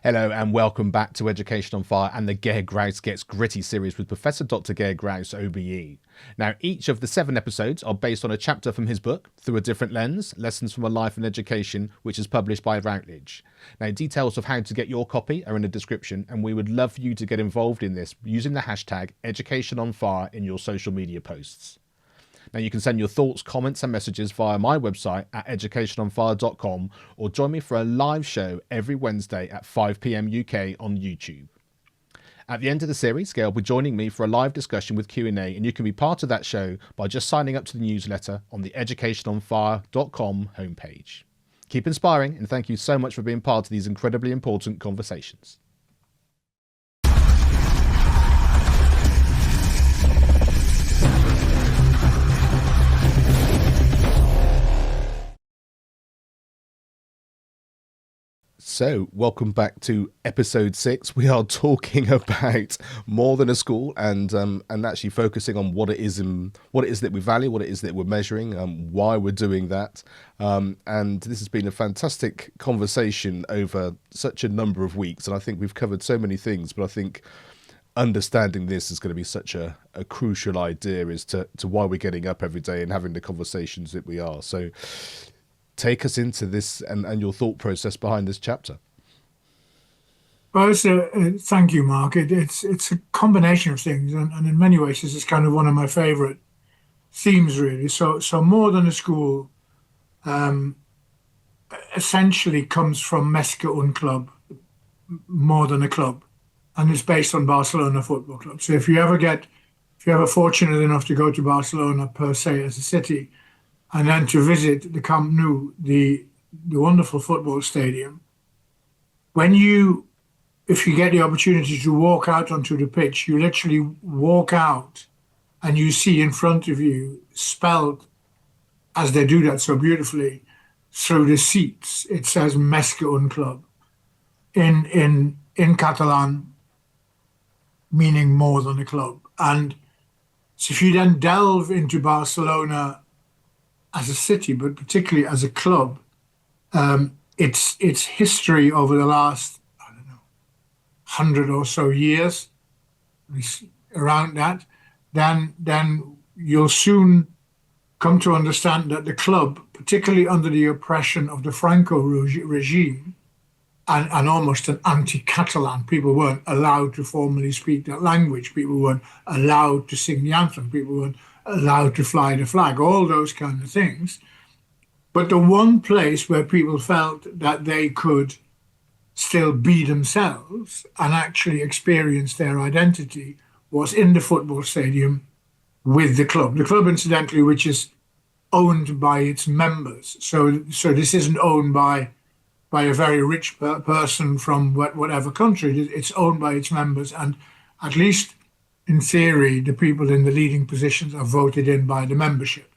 Hello and welcome back to Education on Fire and the Ger Graus Gets Gritty series with Professor Dr. Ger Graus OBE. Now, each of the 7 episodes are based on a chapter from his book, Through a Different Lens, Lessons from a Life in Education, which is published by Routledge. Now, details of how to get your copy are in the description, and we would love for you to get involved in this using the hashtag #EducationOnFire in your social media posts. Now, you can send your thoughts, comments and messages via my website at educationonfire.com or join me for a live show every Wednesday at 5 PM UK on YouTube. At the end of the series, Gail will be joining me for a live discussion with Q&A, and you can be part of that show by just signing up to the newsletter on the educationonfire.com homepage. Keep inspiring, and thank you so much for being part of these incredibly important conversations. So, welcome back to episode 6. We are talking about more than a school, and actually focusing on what it is that we value, what it is that we're measuring, why we're doing that. And this has been a fantastic conversation over such a number of weeks, and I think we've covered so many things. But I think understanding this is going to be such a crucial idea as to why we're getting up every day and having the conversations that we are. So, take us into this and your thought process behind this chapter. Well, thank you, Mark. It's a combination of things, and in many ways, this is kind of one of my favourite themes, really. So more than a school, essentially comes from Més que un club, more than a club, and it's based on Barcelona Football Club. So if you ever fortunate enough to go to Barcelona per se as a city, and then to visit the Camp Nou, the wonderful football stadium, if you get the opportunity to walk out onto the pitch, you literally walk out and you see in front of you, spelled as they do that so beautifully through the seats, it says Més que un club in Catalan, meaning more than a club. And so if you then delve into Barcelona as a city, but particularly as a club, its history over the last, 100 or so years, around that, then you'll soon come to understand that the club, particularly under the oppression of the Franco regime, and almost an anti-Catalan, people weren't allowed to formally speak that language, people weren't allowed to sing the anthem, people weren't allowed to fly the flag, all those kind of things. But the one place where people felt that they could still be themselves and actually experience their identity was in the football stadium with the club. The club, incidentally, which is owned by its members. So this isn't owned by a very rich person from whatever country. It's owned by its members, and at least in theory, the people in the leading positions are voted in by the membership.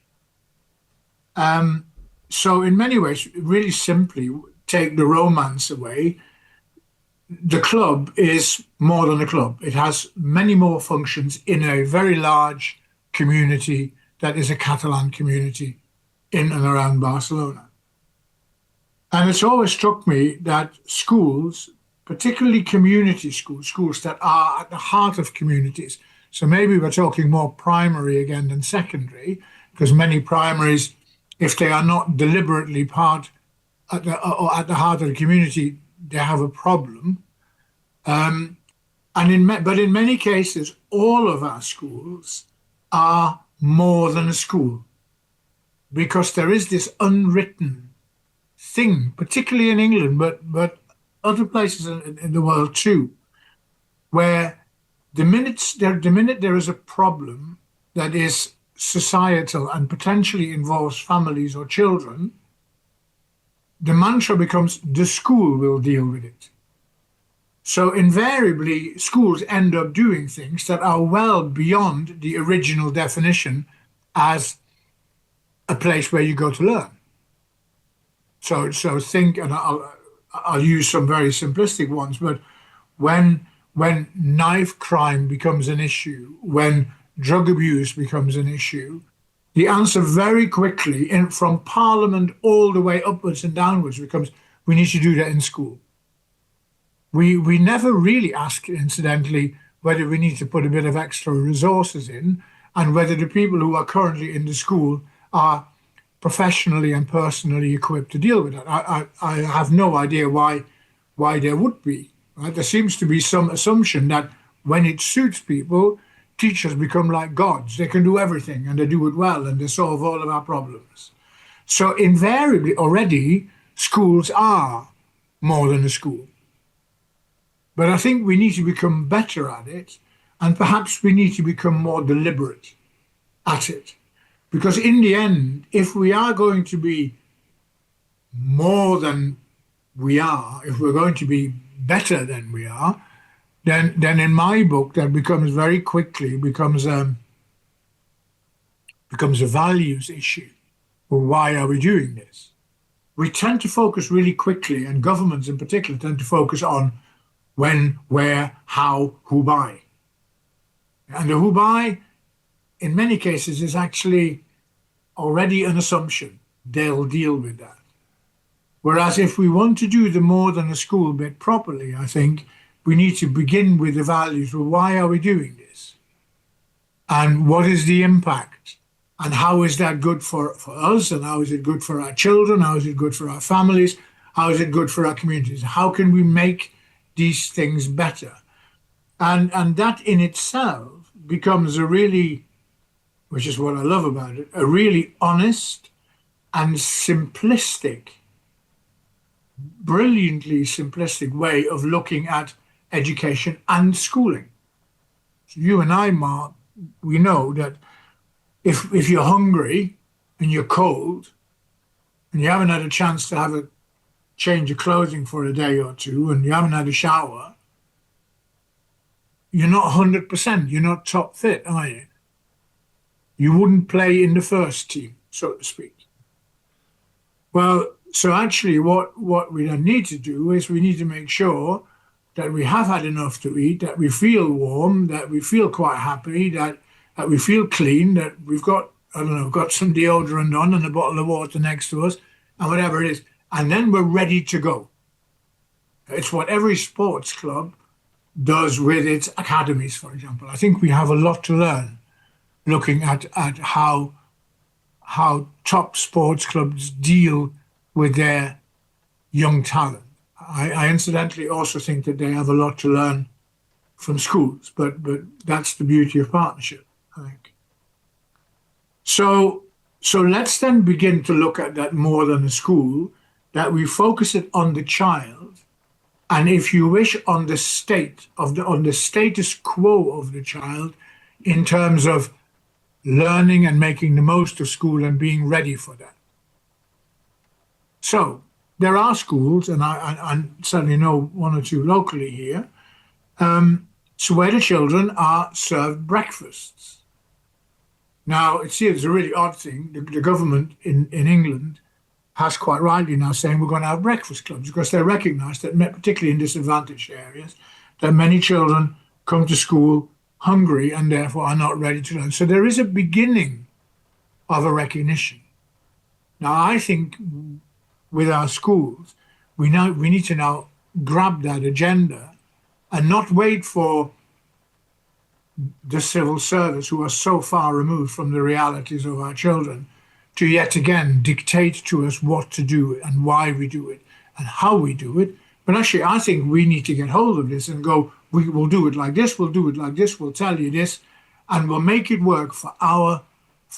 So in many ways, really simply, take the romance away. The club is more than a club. It has many more functions in a very large community that is a Catalan community in and around Barcelona. And it's always struck me that schools, particularly community schools that are at the heart of communities. So maybe we're talking more primary again than secondary, because many primaries, if they are not deliberately at the heart of the community, they have a problem. But in many cases, all of our schools are more than a school, because there is this unwritten thing, particularly in England, but other places in the world too, where the minute there is a problem that is societal and potentially involves families or children, the mantra becomes the school will deal with it. So invariably, schools end up doing things that are well beyond the original definition as a place where you go to learn. So think, and I'll use some very simplistic ones, but when knife crime becomes an issue, when drug abuse becomes an issue, the answer very quickly, from Parliament all the way upwards and downwards, becomes we need to do that in school. We never really ask, incidentally, whether we need to put a bit of extra resources in and whether the people who are currently in the school are professionally and personally equipped to deal with that. I have no idea why there would be. Right? There seems to be some assumption that when it suits people, teachers become like gods. They can do everything and they do it well and they solve all of our problems. So invariably already schools are more than a school. But I think we need to become better at it, and perhaps we need to become more deliberate at it. Because in the end, if we are going to be more than we are, if we're going to be better than we are, then in my book that becomes very quickly becomes a values issue. Well, why are we doing this? We tend to focus really quickly, and governments in particular tend to focus on when, where, how, who by. And the who by, in many cases, is actually already an assumption. They'll deal with that. Whereas if we want to do the more than a school bit properly, I think we need to begin with the values. Well, why are we doing this? And what is the impact? And how is that good for us? And how is it good for our children? How is it good for our families? How is it good for our communities? How can we make these things better? And that in itself becomes a really, which is what I love about it, a really honest and simplistic, brilliantly simplistic way of looking at education and schooling. So you and I, Mark, we know that if you're hungry and you're cold and you haven't had a chance to have a change of clothing for a day or two and you haven't had a shower, you're not 100%, you're not top fit, are you? You wouldn't play in the first team, so to speak. Well, so actually what we then need to do is we need to make sure that we have had enough to eat, that we feel warm, that we feel quite happy, that we feel clean, that we've got, I don't know, got some deodorant on and a bottle of water next to us and whatever it is. And then we're ready to go. It's what every sports club does with its academies, for example. I think we have a lot to learn looking at how top sports clubs deal with their young talent. I incidentally also think that they have a lot to learn from schools, but that's the beauty of partnership, I think. So let's then begin to look at that more than a school, that we focus it on the child, and if you wish, on the status quo of the child in terms of learning and making the most of school and being ready for that. So there are schools, and I certainly know one or two locally here, so where the children are served breakfasts. Now, it's a really odd thing. The government in England has quite rightly now saying we're going to have breakfast clubs because they recognise that, particularly in disadvantaged areas, that many children come to school hungry and therefore are not ready to learn. So there is a beginning of a recognition. Now, I think with our schools, we need to now grab that agenda and not wait for the civil service, who are so far removed from the realities of our children, to yet again dictate to us what to do and why we do it and how we do it. But actually, I think we need to get hold of this and go, we will do it like this, we'll do it like this, we'll tell you this, and we'll make it work for our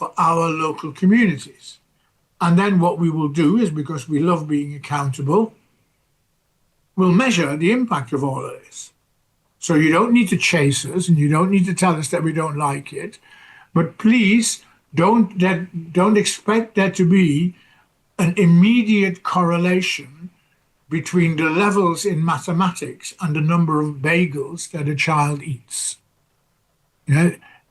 local communities. And then what we will do is, because we love being accountable, we'll measure the impact of all of this. So you don't need to chase us and you don't need to tell us that we don't like it, but please don't expect there to be an immediate correlation between the levels in mathematics and the number of bagels that a child eats.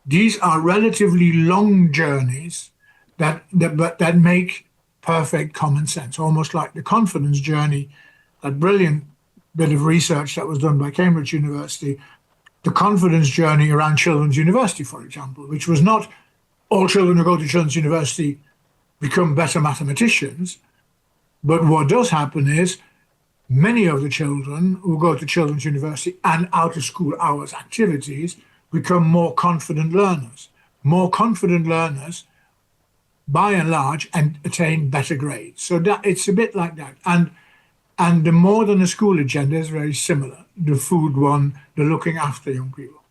These are relatively long journeys that make perfect common sense, almost like the confidence journey, that brilliant bit of research that was done by Cambridge University, the confidence journey around Children's University, for example, which was not all children who go to Children's University become better mathematicians, but what does happen is many of the children who go to Children's University and out of school hours activities become more confident learners. More confident learners, by and large, and attain better grades. So that it's a bit like that. And the more than a school agenda is very similar. The food one, the looking after young people.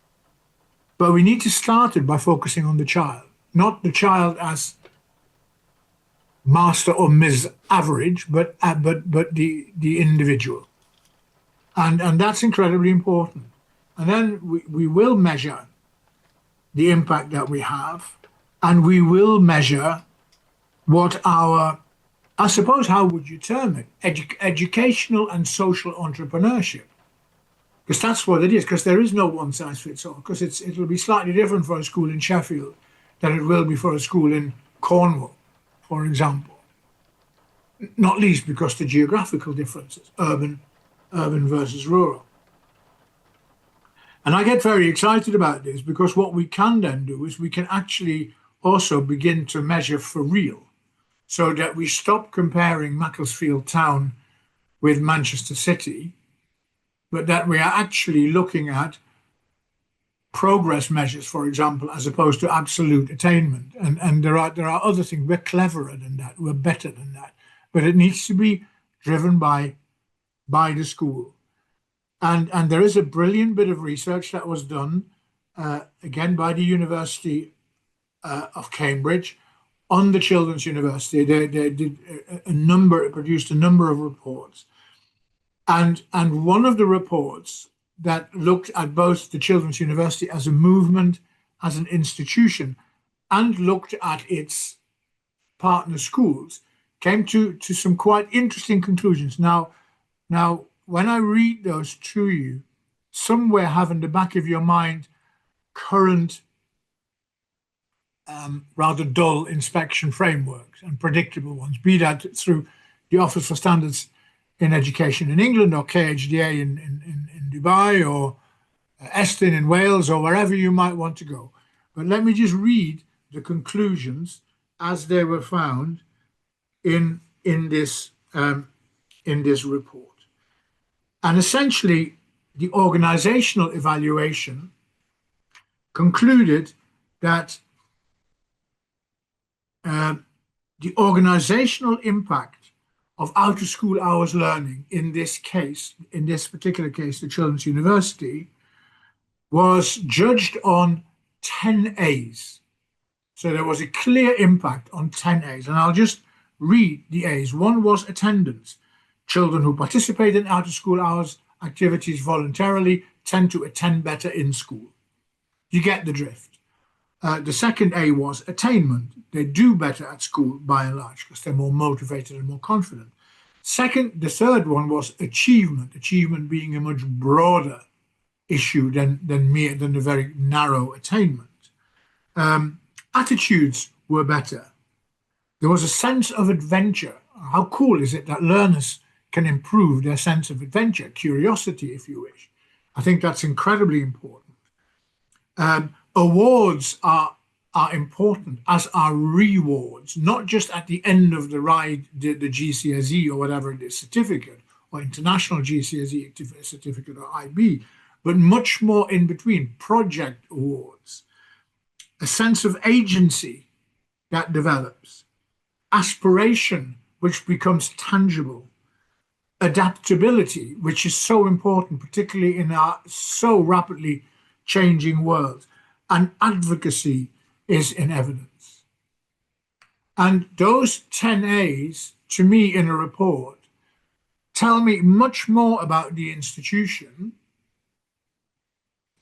But we need to start it by focusing on the child, not the child as master or Ms. Average, but the individual. And that's incredibly important. And then we will measure the impact that we have, and we will measure what our, I suppose, how would you term it? Educational and social entrepreneurship. Because that's what it is, because there is no one size fits all, because it'll be slightly different for a school in Sheffield than it will be for a school in Cornwall, for example. Not least because the geographical differences, urban versus rural. And I get very excited about this because what we can then do is we can actually also begin to measure for real, so that we stop comparing Macclesfield Town with Manchester City, but that we are actually looking at progress measures, for example, as opposed to absolute attainment. And there are other things. We're cleverer than that. We're better than that. But it needs to be driven by the school. And there is a brilliant bit of research that was done, again, by the University of Cambridge on the Children's University. They did produced a number of reports. And one of the reports that looked at both the Children's University as a movement, as an institution, and looked at its partner schools, came to some quite interesting conclusions. Now, when I read those to you, somewhere have in the back of your mind current, rather dull inspection frameworks and predictable ones, be that through the Office for Standards in Education in England, or KHDA in Dubai, or Estin in Wales, or wherever you might want to go. But let me just read the conclusions as they were found in this report. And essentially, the organizational evaluation concluded that the organizational impact of out-of-school hours learning in this particular case, the Children's University, was judged on 10 A's. So there was a clear impact on 10 A's. And I'll just read the A's. One was attendance. Children who participate in out-of-school hours activities voluntarily tend to attend better in school. You get the drift. The second A was attainment. They do better at school by and large because they're more motivated and more confident. The third one was achievement. Achievement being a much broader issue than the very narrow attainment. Attitudes were better. There was a sense of adventure. How cool is it that learners can improve their sense of adventure, curiosity, if you wish? I think that's incredibly important. Awards are important, as are rewards, not just at the end of the ride, the GCSE or whatever it is, certificate, or international GCSE certificate or IB, but much more in between. Project awards, a sense of agency that develops, aspiration, which becomes tangible, adaptability, which is so important, particularly in our so rapidly changing world, and advocacy is in evidence. And those 10 A's, to me, in a report, tell me much more about the institution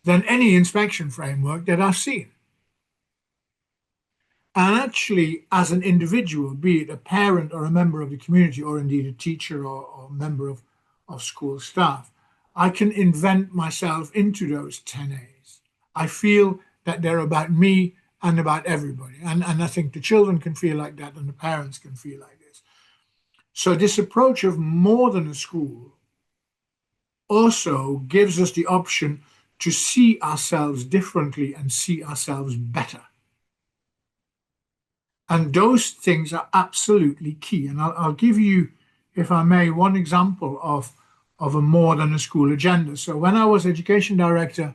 than any inspection framework that I've seen. And actually, as an individual, be it a parent or a member of the community, or indeed a teacher or member of school staff, I can invent myself into those 10 A's. I feel that they're about me and about everybody. And I think the children can feel like that, and the parents can feel like this. So this approach of more than a school also gives us the option to see ourselves differently and see ourselves better. And those things are absolutely key. And I'll give you, if I may, one example of of a more than a school agenda. So when I was education director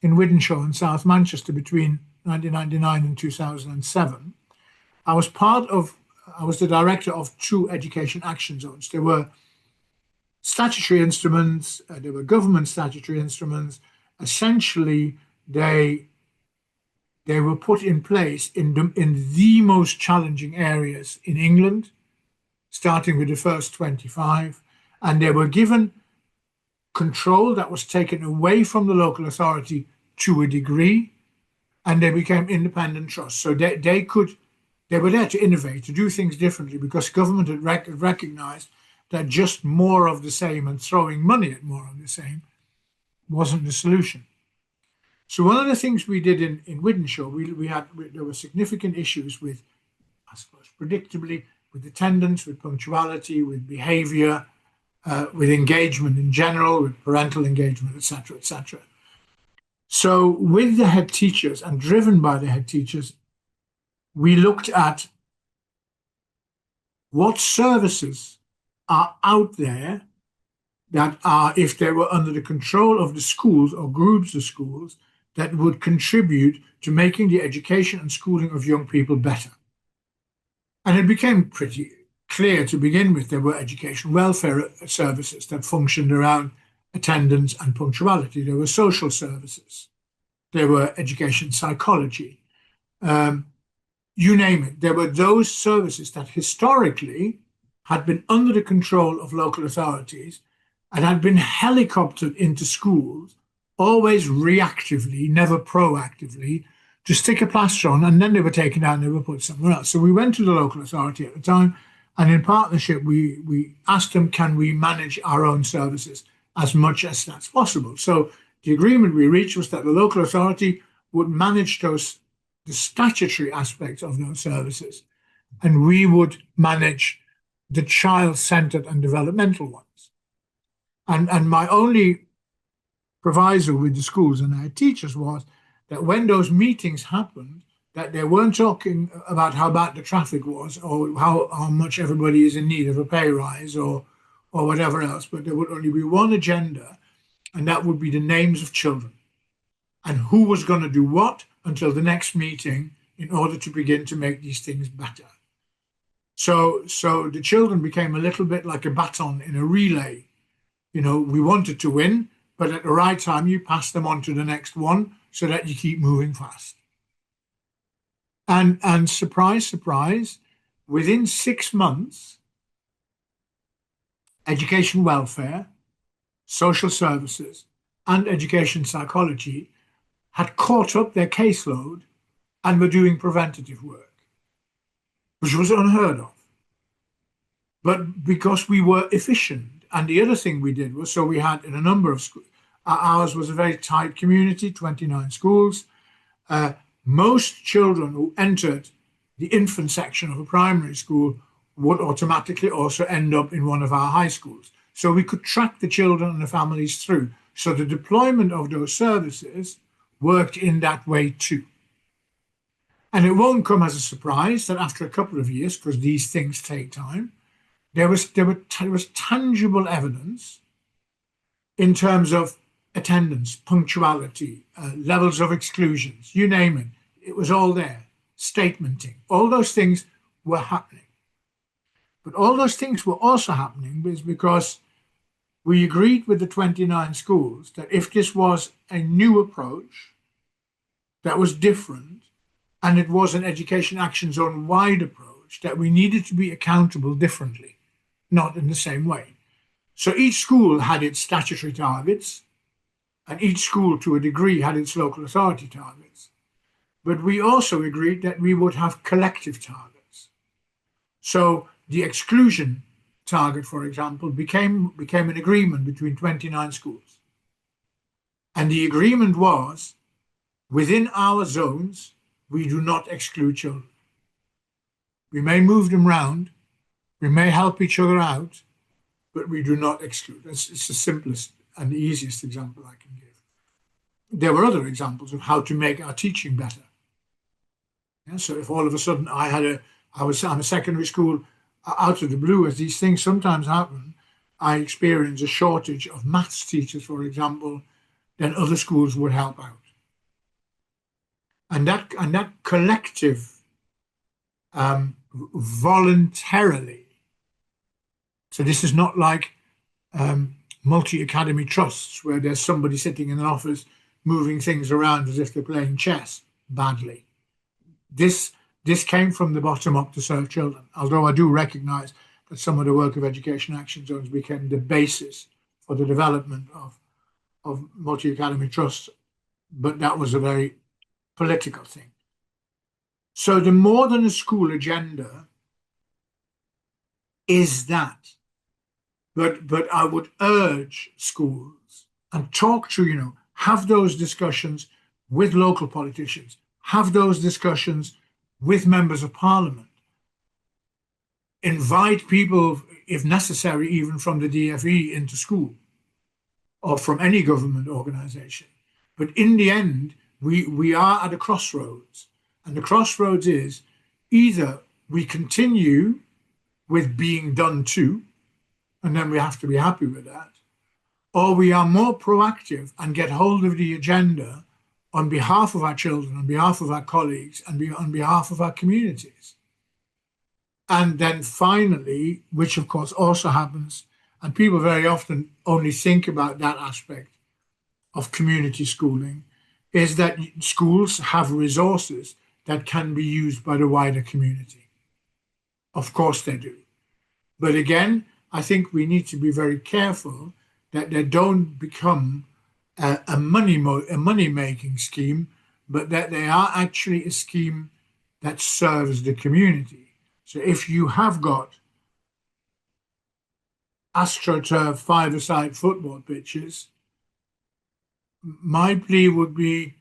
in Wythenshawe in South Manchester between 1999 and 2007, I was the director of two education action zones. There were statutory instruments, there were government statutory instruments. Essentially, they were put in place in the most challenging areas in England, starting with the first 25, and they were given control that was taken away from the local authority to a degree, and they became independent trusts. So they were there to innovate, to do things differently, because government had recognized that just more of the same and throwing money at more of the same wasn't the solution. So one of the things we did in Wythenshawe, there were significant issues with, I suppose, predictably, with attendance, with punctuality, with behavior, with engagement in general, with parental engagement, etc., etc. So with the head teachers and driven by the head teachers, we looked at what services are out there that are, if they were under the control of the schools or groups of schools, that would contribute to making the education and schooling of young people better. And it became pretty clear to begin with, there were education welfare services that functioned around attendance and punctuality. There were social services. There were education psychology. You name it. There were those services that historically had been under the control of local authorities and had been helicoptered into schools, always reactively, never proactively, to stick a plaster on, and then they were taken out and they were put somewhere else. So we went to the local authority at the time, and in partnership, we asked them, can we manage our own services as much as that's possible? So the agreement we reached was that the local authority would manage the statutory aspects of those services, and we would manage the child-centered and developmental ones. And my only proviso with the schools and our teachers was that when those meetings happened, that they weren't talking about how bad the traffic was or how much everybody is in need of a pay rise or whatever else, but there would only be one agenda, and that would be the names of children and who was going to do what until the next meeting in order to begin to make these things better. So the children became a little bit like a baton in a relay. You know, we wanted to win, but at the right time, you pass them on to the next one so that you keep moving fast. And surprise, surprise, within 6 months, education welfare, social services, and education psychology had caught up their caseload and were doing preventative work, which was unheard of. But because we were efficient, and the other thing we did was, so we had in a number of schools, ours was a very tight community, 29 schools. Most children who entered the infant section of a primary school would automatically also end up in one of our high schools. So we could track the children and the families through. So the deployment of those services worked in that way too. And it won't come as a surprise that after a couple of years, because these things take time, there was tangible evidence in terms of attendance, punctuality, levels of exclusions, you name it. It was all there. Statementing, all those things were happening. But all those things were also happening because we agreed with the 29 schools that if this was a new approach that was different, and it was an education action zone wide approach, that we needed to be accountable differently, not in the same way. So each school had its statutory targets, and each school to a degree had its local authority targets. But we also agreed that we would have collective targets. So the exclusion target, for example, became an agreement between 29 schools. And the agreement was, within our zones, we do not exclude children. We may move them around, we may help each other out, but we do not exclude. It's the simplest and the easiest example I can give. There were other examples of how to make our teaching better. Yeah, so if all of a sudden I'm a secondary school, out of the blue, as these things sometimes happen, I experience a shortage of maths teachers, for example, then other schools would help out. And that collective, voluntarily. So this is not like multi-academy trusts where there's somebody sitting in an office moving things around as if they're playing chess badly. This came from the bottom up to serve children, although I do recognize that some of the work of Education Action Zones became the basis for the development of multi-academy trusts, but that was a very political thing. So the more than a school agenda is that. But I would urge schools and talk to, have those discussions with local politicians, have those discussions with members of parliament, invite people, if necessary, even from the DFE into school or from any government organization. But in the end, we are at a crossroads. And the crossroads is either we continue with being done to, and then we have to be happy with that, or we are more proactive and get hold of the agenda on behalf of our children, on behalf of our colleagues, and on behalf of our communities. And then finally, which of course also happens, and people very often only think about that aspect of community schooling, is that schools have resources that can be used by the wider community. Of course they do. But again, I think we need to be very careful that they don't become a money-making scheme, but that they are actually a scheme that serves the community. So if you have got AstroTurf five-a-side football pitches, my plea would be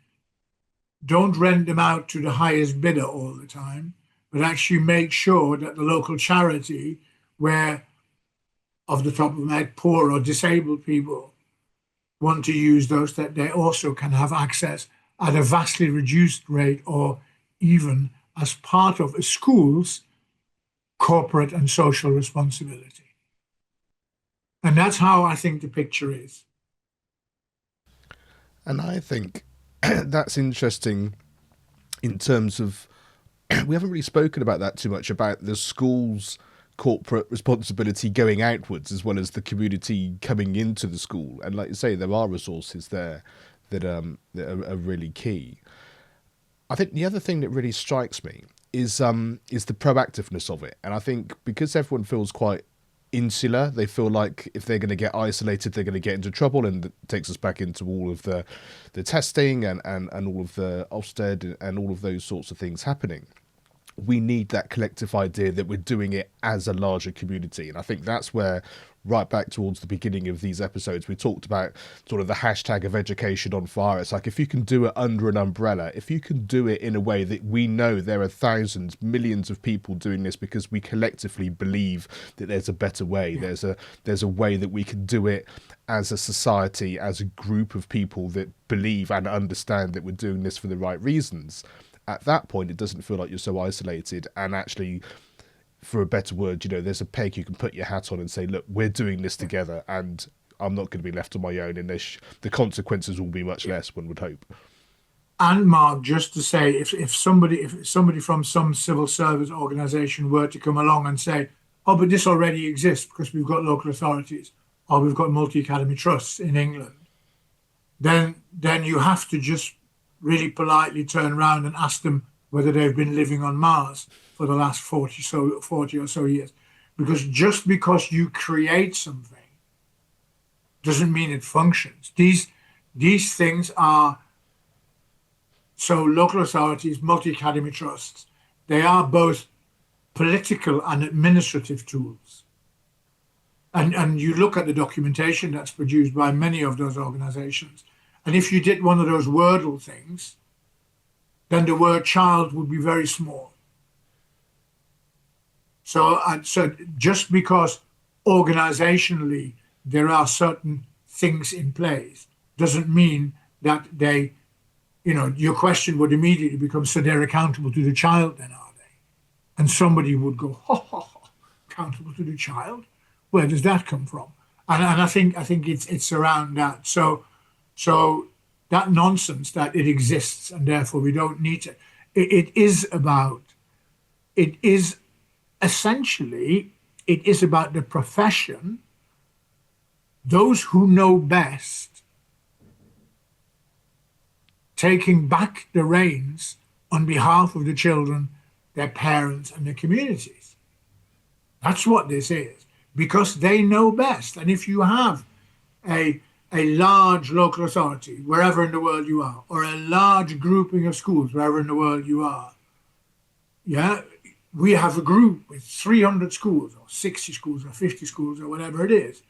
don't rent them out to the highest bidder all the time, but actually make sure that the local charity, where off the top of my head, poor or disabled people want to use those, that they also can have access at a vastly reduced rate or even as part of a school's corporate and social responsibility. And that's how I think the picture is. And I think that's interesting in terms of, we haven't really spoken about that too much, about the school's corporate responsibility going outwards as well as the community coming into the school. And like you say, there are resources there that are really key. I think the other thing that really strikes me is the proactiveness of it. And I think because everyone feels quite insular, they feel like if they're going to get isolated, they're going to get into trouble, and it takes us back into all of the testing and all of the Ofsted and all of those sorts of things happening. We need that collective idea that we're doing it as a larger community. And I think that's where, right back towards the beginning of these episodes, we talked about sort of the hashtag of education on fire. It's like, if you can do it under an umbrella, if you can do it in a way that we know there are thousands, millions of people doing this because we collectively believe that there's a better way. Yeah. There's a way that we can do it as a society, as a group of people that believe and understand that we're doing this for the right reasons. At that point, it doesn't feel like you're so isolated, and actually, for a better word, there's a peg you can put your hat on and say, look, we're doing this together, and I'm not going to be left on my own, and the consequences will be much less, one would hope. And Mark, just to say, if somebody from some civil service organization were to come along and say, oh, but this already exists because we've got local authorities or we've got multi-academy trusts in England, then you have to just really politely turn around and ask them whether they've been living on Mars for the last 40 or so years. Because just because you create something doesn't mean it functions. These things are, so local authorities, multi-academy trusts, they are both political and administrative tools. And you look at the documentation that's produced by many of those organizations, and if you did one of those Wordle things, then the word child would be very small. So just because organizationally there are certain things in place doesn't mean that they, your question would immediately become, so they're accountable to the child then, are they? And somebody would go, accountable to the child? Where does that come from? And I think it's around that. So that nonsense that it exists and therefore we don't need to. It is about. It is essentially. It is about the profession. Those who know best taking back the reins on behalf of the children, their parents, and their communities. That's what this is, because they know best. And if you have a large local authority, wherever in the world you are, or a large grouping of schools, wherever in the world you are, yeah, we have a group with 300 schools, or 60 schools, or 50 schools, or whatever it is.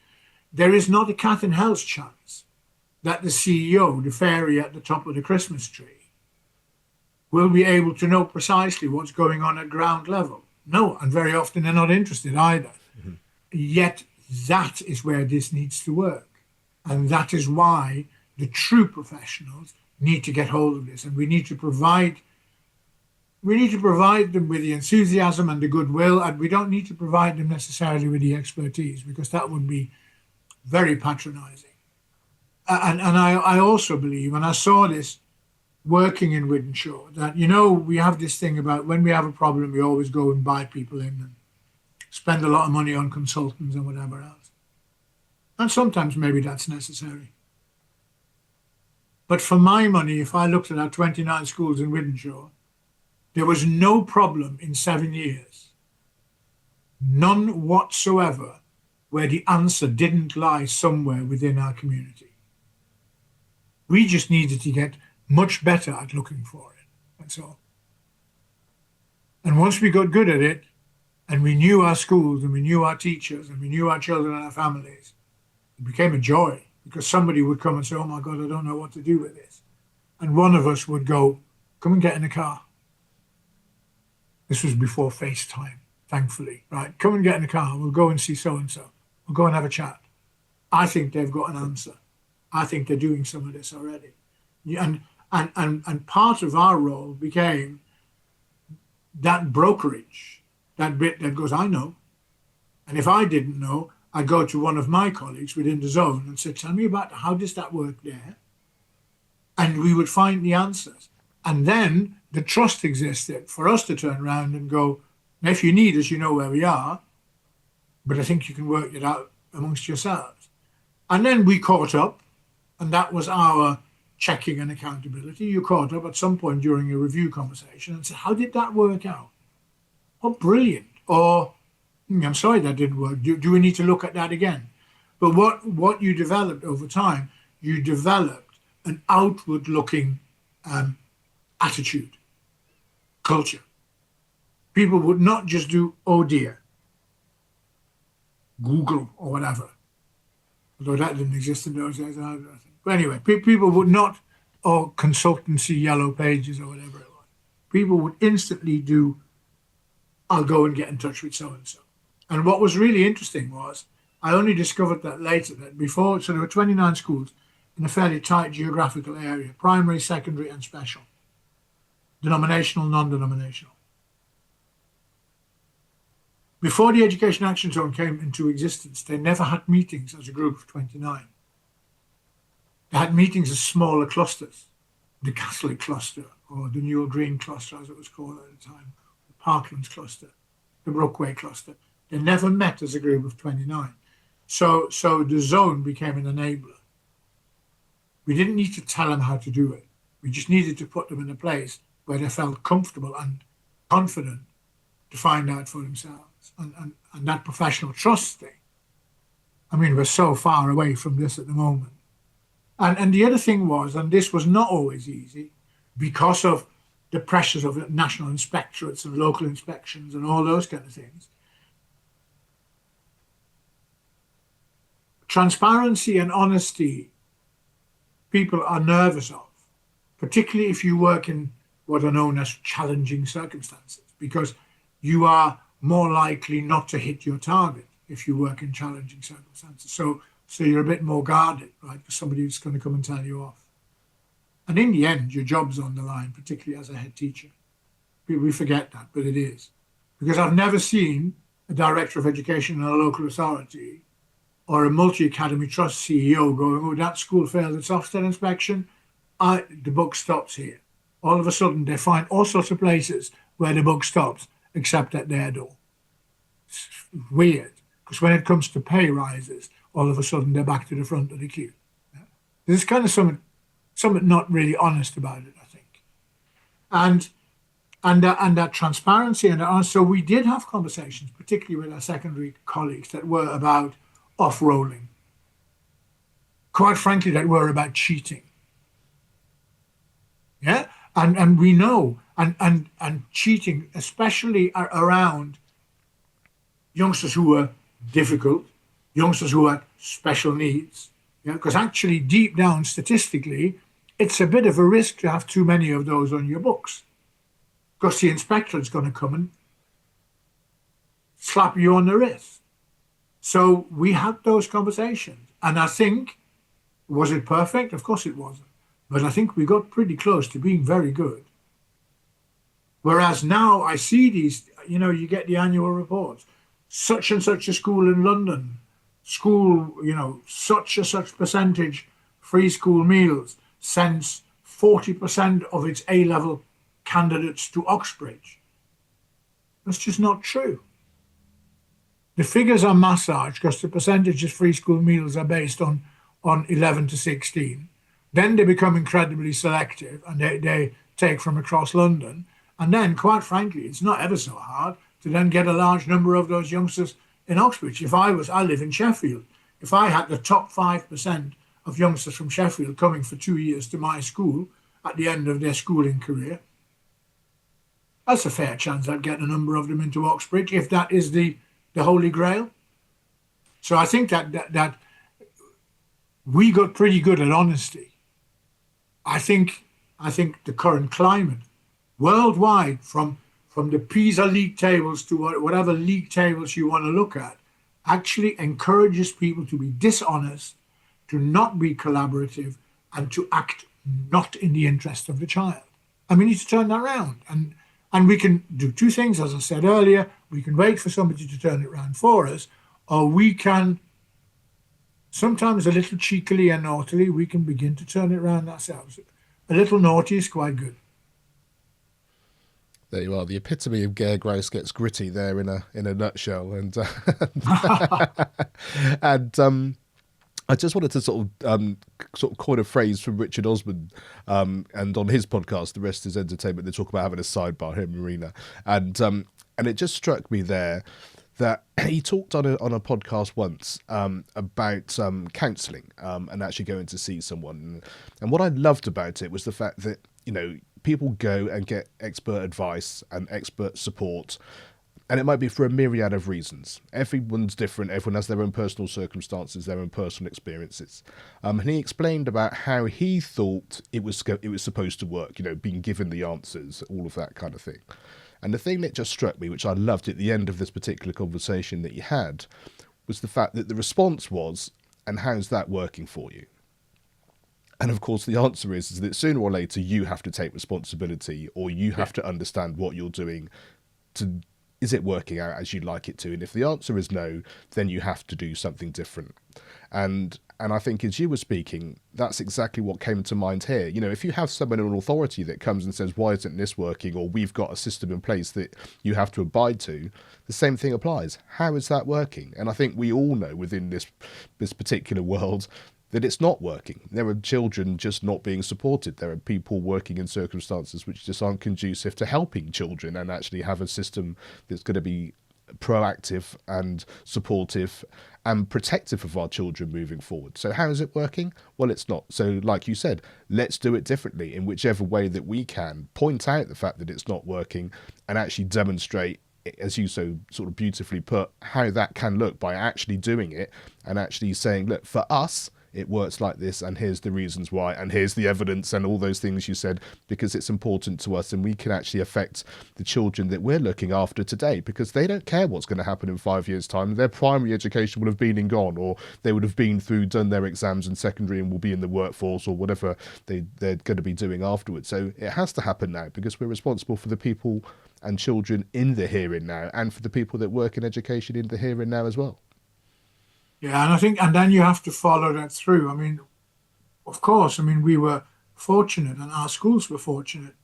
There is not a cat in hell's chance that the CEO, the fairy at the top of the Christmas tree, will be able to know precisely what's going on at ground level. No, and very often they're not interested either. Mm-hmm. Yet that is where this needs to work. And that is why the true professionals need to get hold of this. And we need to provide them with the enthusiasm and the goodwill, and we don't need to provide them necessarily with the expertise, because that would be very patronizing. And I also believe, and I saw this working in Wythenshawe, that, we have this thing about when we have a problem, we always go and buy people in and spend a lot of money on consultants and whatever else. And sometimes maybe that's necessary. But for my money, if I looked at our 29 schools in Wythenshawe, there was no problem in 7 years, none whatsoever, where the answer didn't lie somewhere within our community. We just needed to get much better at looking for it, that's all. And once we got good at it, and we knew our schools, and we knew our teachers, and we knew our children and our families, it became a joy, because somebody would come and say, oh my God, I don't know what to do with this. And one of us would go, come and get in the car. This was before FaceTime, thankfully, right? Come and get in the car. We'll go and see so-and-so. We'll go and have a chat. I think they've got an answer. I think they're doing some of this already. And part of our role became that brokerage, that bit that goes, I know. And if I didn't know, I'd go to one of my colleagues within the zone and say, tell me about how does that work there? And we would find the answers. And then the trust existed for us to turn around and go, if you need us, you know where we are, but I think you can work it out amongst yourselves. And then we caught up, and that was our checking and accountability. You caught up at some point during a review conversation and said, how did that work out? Oh, brilliant. Or, I'm sorry that didn't work. Do we need to look at that again? But what you developed over time, you developed an outward-looking attitude, culture. People would not just do, oh dear, Google or whatever, although that didn't exist in those days. But anyway, people would not, or consultancy yellow pages or whatever it was. People would instantly do, I'll go and get in touch with so-and-so. And what was really interesting was, I only discovered that later, that before, so there were 29 schools in a fairly tight geographical area, primary, secondary, and special. Denominational, non-denominational. Before the Education Action Zone came into existence, they never had meetings as a group of 29. They had meetings as smaller clusters, the Catholic cluster, or the Newell Green cluster, as it was called at the time, the Parklands cluster, the Brookway cluster. They never met as a group of 29. So the zone became an enabler. We didn't need to tell them how to do it. We just needed to put them in a place where they felt comfortable and confident to find out for themselves. And that professional trust thing, I mean, we're so far away from this at the moment. And the other thing was, and this was not always easy, because of the pressures of national inspectorates and local inspections and all those kind of things, transparency and honesty people are nervous of, particularly if you work in what are known as challenging circumstances, because you are more likely not to hit your target if you work in challenging circumstances. So you're a bit more guarded, right, for somebody who's going to come and tell you off. And in the end, your job's on the line, particularly as a head teacher. We forget that, but it is. Because I've never seen a director of education in a local authority or a multi-academy trust CEO going, oh, that school failed its Ofsted inspection, the book stops here. All of a sudden, they find all sorts of places where the book stops, except at their door. It's weird, because when it comes to pay rises, all of a sudden they're back to the front of the queue. Yeah? There's kind of something not really honest about it, I think. And that transparency and so we did have conversations, particularly with our secondary colleagues, that were about off-rolling. Quite frankly, that were about cheating. Yeah, and we know and cheating, especially around youngsters who were difficult, youngsters who had special needs. Yeah, because actually, deep down, statistically, it's a bit of a risk to have too many of those on your books, because the inspector is going to come and slap you on the wrist. So we had those conversations. And I think, was it perfect? Of course it wasn't. But I think we got pretty close to being very good. Whereas now I see these, you get the annual reports. Such and such a school in London, school, such and such percentage free school meals, sends 40% of its A-level candidates to Oxbridge. That's just not true. The figures are massaged because the percentage of free school meals are based on 11 to 16. Then they become incredibly selective and they take from across London. And then, quite frankly, it's not ever so hard to then get a large number of those youngsters in Oxbridge. I live in Sheffield. If I had the top 5% of youngsters from Sheffield coming for 2 years to my school at the end of their schooling career, that's a fair chance I'd get a number of them into Oxbridge, if that is the Holy Grail. So I think that we got pretty good at honesty. I think the current climate worldwide, from the PISA league tables to whatever league tables you want to look at, actually encourages people to be dishonest, to not be collaborative, and to act not in the interest of the child. And we need to turn that around. And we can do two things, as I said earlier. We can wait for somebody to turn it around for us, or we can, sometimes a little cheekily and naughtily, we can begin to turn it around ourselves. A little naughty is quite good. There you are, the epitome of Ger Graus Gets Gritty there in a nutshell. And I just wanted to sort of coin a phrase from Richard Osman, and on his podcast, The Rest Is Entertainment, they talk about having a sidebar, him and Marina, and it just struck me there that he talked on a podcast once about counselling and actually going to see someone, and what I loved about it was the fact that people go and get expert advice and expert support. And it might be for a myriad of reasons. Everyone's different. Everyone has their own personal circumstances, their own personal experiences. And he explained about how he thought it was supposed to work, being given the answers, all of that kind of thing. And the thing that just struck me, which I loved at the end of this particular conversation that you had, was the fact that the response was, and how's that working for you? And of course, the answer is that sooner or later, you have to take responsibility, or you have to understand what you're doing to... Is it working out as you'd like it to? And if the answer is no, then you have to do something different. And I think as you were speaking, that's exactly what came to mind here. If you have someone in an authority that comes and says, why isn't this working? Or we've got a system in place that you have to abide to, the same thing applies. How is that working? And I think we all know within this particular world that it's not working. There are children just not being supported. There are people working in circumstances which just aren't conducive to helping children and actually have a system that's going to be proactive and supportive and protective of our children moving forward. So how is it working? Well, it's not. So like you said, let's do it differently in whichever way that we can. Point out the fact that it's not working and actually demonstrate, as you so sort of beautifully put, how that can look by actually doing it and actually saying, look, for us, it works like this, and here's the reasons why, and here's the evidence, and all those things you said, because it's important to us, and we can actually affect the children that we're looking after today, because they don't care what's going to happen in 5 years' time. Their primary education will have been and gone, or they would have been through, done their exams in secondary and will be in the workforce, or whatever they're going to be doing afterwards. So it has to happen now, because we're responsible for the people and children in the here and now, and for the people that work in education in the here and now as well. Yeah, and I think, and then you have to follow that through. I mean, of course, I mean, we were fortunate and our schools were fortunate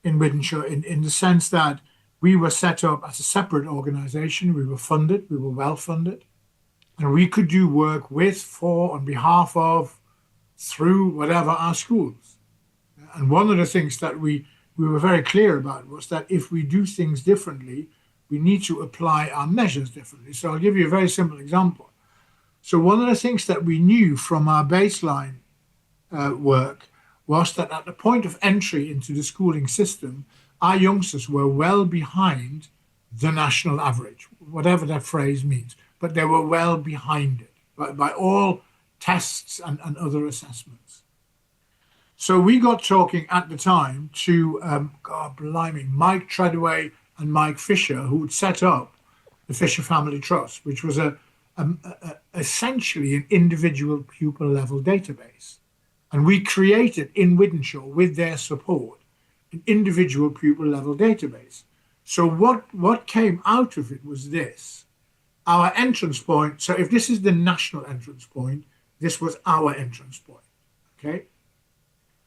in Wythenshawe in the sense that we were set up as a separate organization. We were funded, we were well funded, and we could do work with, for, on behalf of, through whatever our schools. And one of the things that we were very clear about was that if we do things differently, we need to apply our measures differently. So I'll give you a very simple example. So one of the things that we knew from our baseline work was that at the point of entry into the schooling system, our youngsters were well behind the national average, whatever that phrase means, but they were well behind it by all tests and other assessments. So we got talking at the time to, God blimey, Mike Treadaway and Mike Fisher, who had set up the Fisher Family Trust, which was essentially an individual pupil level database. And we created in Wythenshawe, with their support, an individual pupil level database. So what came out of it was this. Our entrance point, so if this is the national entrance point, this was our entrance point, okay?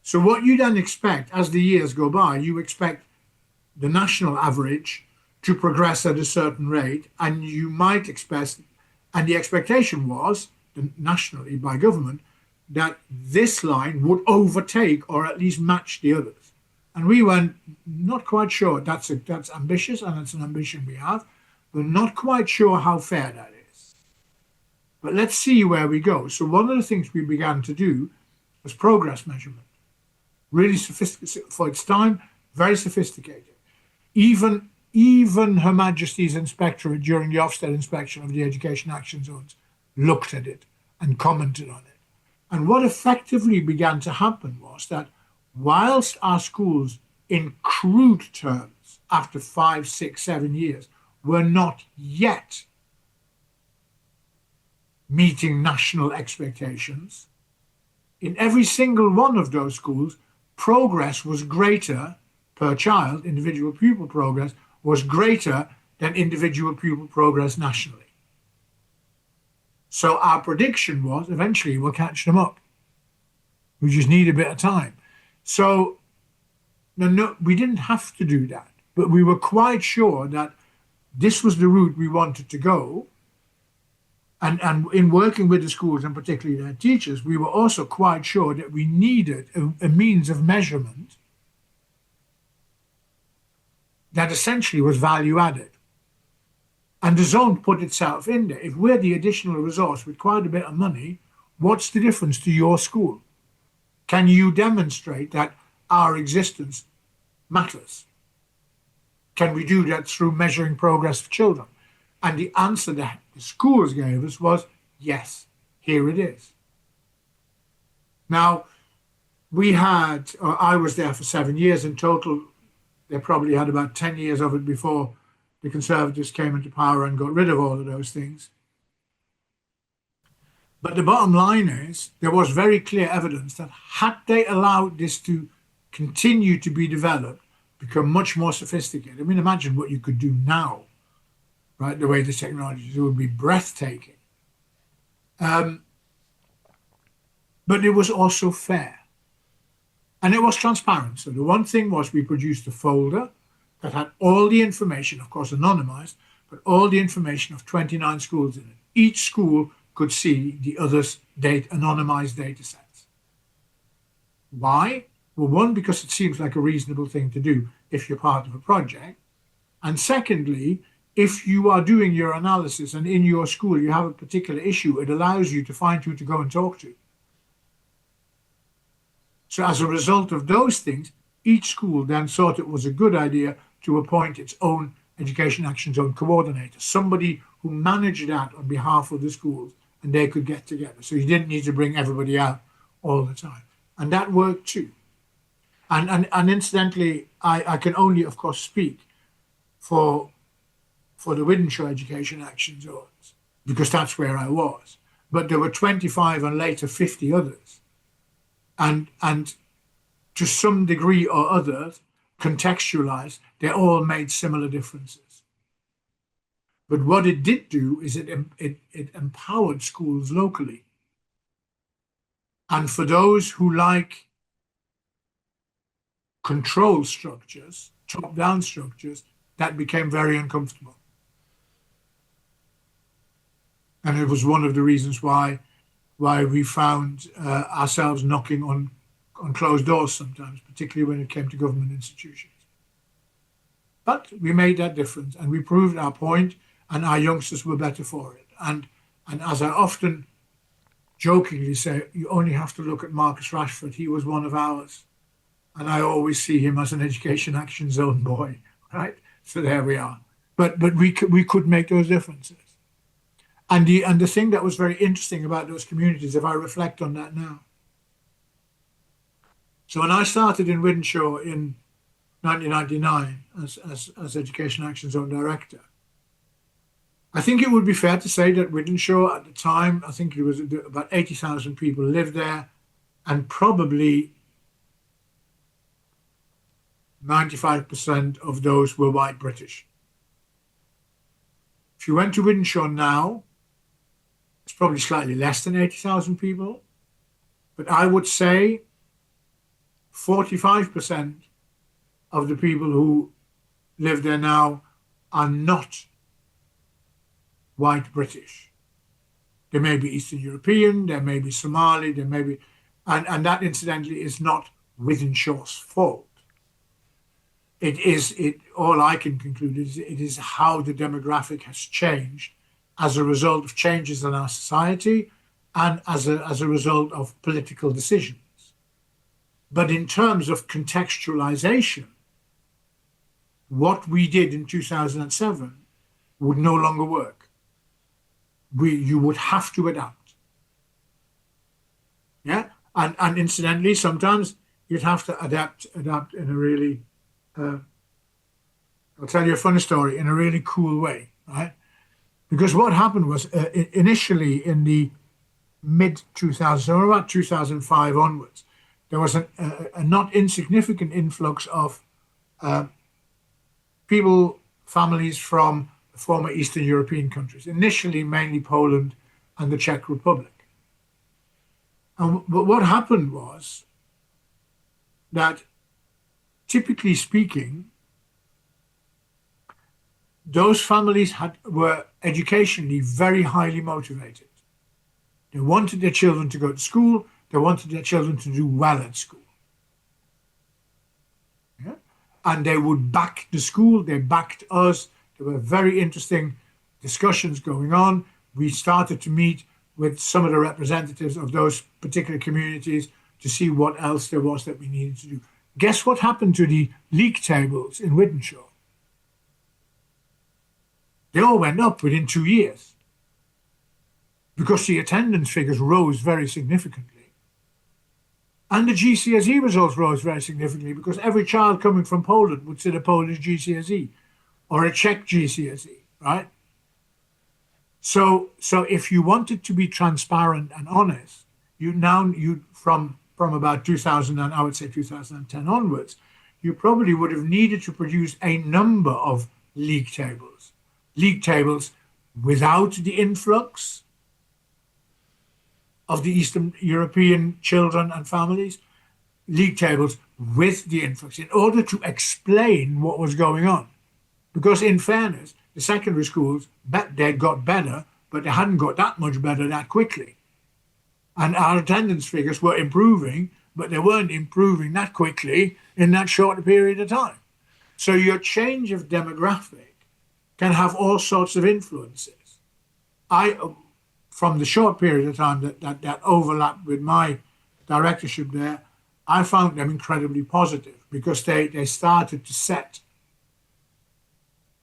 So what you then expect as the years go by, you expect the national average to progress at a certain rate, and you might expect, and the expectation was, nationally by government, that this line would overtake or at least match the others. And we were not quite sure. That's ambitious, and it's an ambition we have, but not quite sure how fair that is. But let's see where we go. So one of the things we began to do was progress measurement. Really sophisticated for its time, very sophisticated. Even Her Majesty's Inspectorate during the Ofsted inspection of the Education Action Zones looked at it and commented on it. And what effectively began to happen was that whilst our schools, in crude terms, after 5, 6, 7 years, were not yet meeting national expectations, in every single one of those schools, progress was greater per child, individual pupil progress was greater than individual pupil progress nationally. So our prediction was eventually we'll catch them up. We just need a bit of time. So no, we didn't have to do that, but we were quite sure that this was the route we wanted to go. And in working with the schools, and particularly their teachers, we were also quite sure that we needed a means of measurement that essentially was value added. And the zone put itself in there. If we're the additional resource with quite a bit of money, what's the difference to your school? Can you demonstrate that our existence matters? Can we do that through measuring progress of children? And the answer that the schools gave us was, yes, here it is. Now, I was there for 7 years in total. They probably had about 10 years of it before the Conservatives came into power and got rid of all of those things. But the bottom line is, there was very clear evidence that had they allowed this to continue to be developed, become much more sophisticated. I mean, imagine what you could do now, right? The way the technology is, it would be breathtaking. But it was also fair. And it was transparent. So the one thing was we produced a folder that had all the information, of course anonymized, but all the information of 29 schools in it. Each school could see the other's anonymized data sets. Why? Well, one, because it seems like a reasonable thing to do if you're part of a project. And secondly, if you are doing your analysis and in your school you have a particular issue, it allows you to find who to go and talk to. So as a result of those things, each school then thought it was a good idea to appoint its own Education Action Zone coordinator, somebody who managed that on behalf of the schools, and they could get together. So you didn't need to bring everybody out all the time. And that worked too. And incidentally, I can only, of course, speak for the Wythenshawe Education Action Zones, because that's where I was. But there were 25 and later 50 others. And to some degree or other, contextualized, they all made similar differences. But what it did do is it empowered schools locally. And for those who like control structures, top-down structures, that became very uncomfortable. And it was one of the reasons why we found ourselves knocking on closed doors sometimes, particularly when it came to government institutions. But we made that difference, and we proved our point, and our youngsters were better for it. And as I often jokingly say, you only have to look at Marcus Rashford. He was one of ours. And I always see him as an Education Action Zone boy, right? So there we are. But we could make those differences. And the thing that was very interesting about those communities, if I reflect on that now. So when I started in Wythenshawe in 1999 as Education Action Zone Director, I think it would be fair to say that Wythenshawe at the time, I think it was about 80,000 people lived there, and probably 95% of those were white British. If you went to Wythenshawe now, it's probably slightly less than 80,000 people, but I would say 45% of the people who live there now are not white British. They may be Eastern European, they may be Somali, they may be, and that incidentally is not Wythenshawe's fault. All I can conclude is it is how the demographic has changed as a result of changes in our society and as a result of political decisions. But in terms of contextualization, what we did in 2007 would no longer work. You would have to adapt. Yeah, and incidentally, sometimes you'd have to adapt in a really, I'll tell you a funny story, in a really cool way, right? Because what happened was initially in the mid-2000s, or about 2005 onwards, there was a not insignificant influx of families from the former Eastern European countries, initially mainly Poland and the Czech Republic. But what happened was that, typically speaking, those families were educationally very highly motivated. They wanted their children to go to school. They wanted their children to do well at school. Yeah? And they would back the school. They backed us. There were very interesting discussions going on. We started to meet with some of the representatives of those particular communities to see what else there was that we needed to do. Guess what happened to the league tables in Wythenshawe? They all went up within 2 years because the attendance figures rose very significantly. And the GCSE results rose very significantly because every child coming from Poland would sit a Polish GCSE or a Czech GCSE, right? So if you wanted to be transparent and honest, from about 2000 and I would say 2010 onwards, you probably would have needed to produce a number of league tables without the influx of the Eastern European children and families, league tables with the influx, in order to explain what was going on. Because in fairness, the secondary schools, they got better, but they hadn't got that much better that quickly. And our attendance figures were improving, but they weren't improving that quickly in that short period of time. So your change of demographic can have all sorts of influences. From the short period of time that overlapped with my directorship there, I found them incredibly positive because they started to set,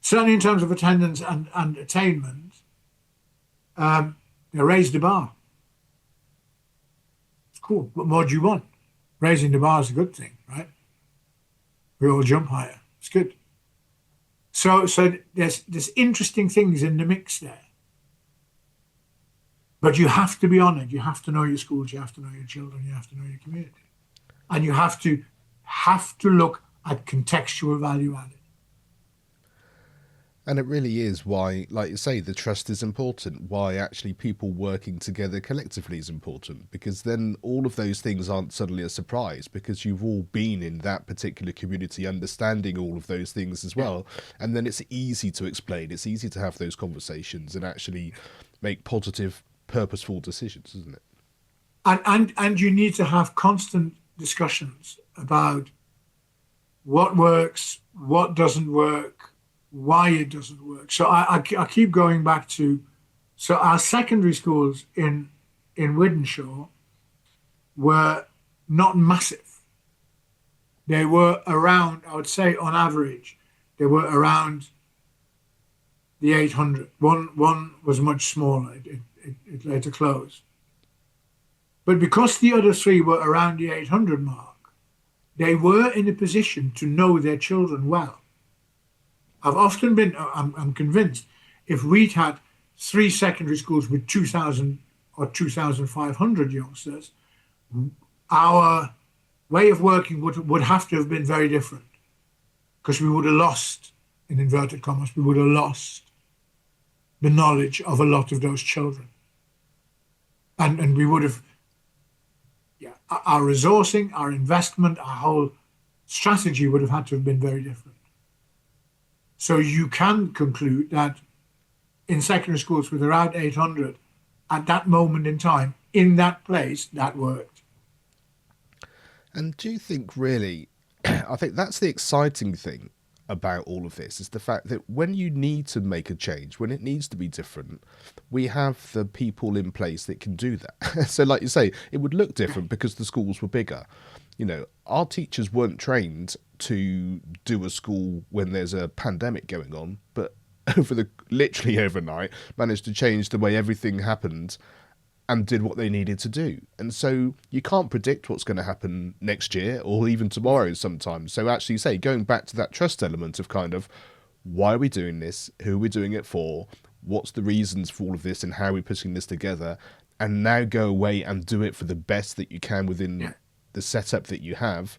certainly in terms of attendance and attainment, they raised the bar. It's cool. What more do you want? Raising the bar is a good thing, right? We all jump higher. It's good. So there's interesting things in the mix there. But you have to be on it. You have to know your schools. You have to know your children. You have to know your community. And you have to look at contextual value added. And it really is why, like you say, the trust is important, why actually people working together collectively is important, because then all of those things aren't suddenly a surprise because you've all been in that particular community understanding all of those things as Yeah. well. And then it's easy to explain, it's easy to have those conversations and actually make positive, purposeful decisions, isn't it? And you need to have constant discussions about what works, what doesn't work, why it doesn't work. So I keep going back to, so our secondary schools in Wythenshawe were not massive. They were around, I would say on average, they were around the 800. One was much smaller. It later closed. But because the other three were around the 800 mark, they were in a position to know their children well. I'm convinced, if we'd had three secondary schools with 2,000 or 2,500 youngsters, our way of working would have to have been very different because we would have lost, in inverted commas, we would have lost the knowledge of a lot of those children. And we would have, yeah, our resourcing, our investment, our whole strategy would have had to have been very different. So you can conclude that in secondary schools with around 800, at that moment in time, in that place, that worked. And do you think really, I think that's the exciting thing about all of this, is the fact that when you need to make a change, when it needs to be different, we have the people in place that can do that. So like you say, it would look different because the schools were bigger. You know, our teachers weren't trained to do a school when there's a pandemic going on, but literally overnight managed to change the way everything happened and did what they needed to do. And so you can't predict what's going to happen next year or even tomorrow sometimes. So actually say, going back to that trust element of kind of, why are we doing this? Who are we doing it for? What's the reasons for all of this and how are we putting this together? And now go away and do it for the best that you can within the setup that you have.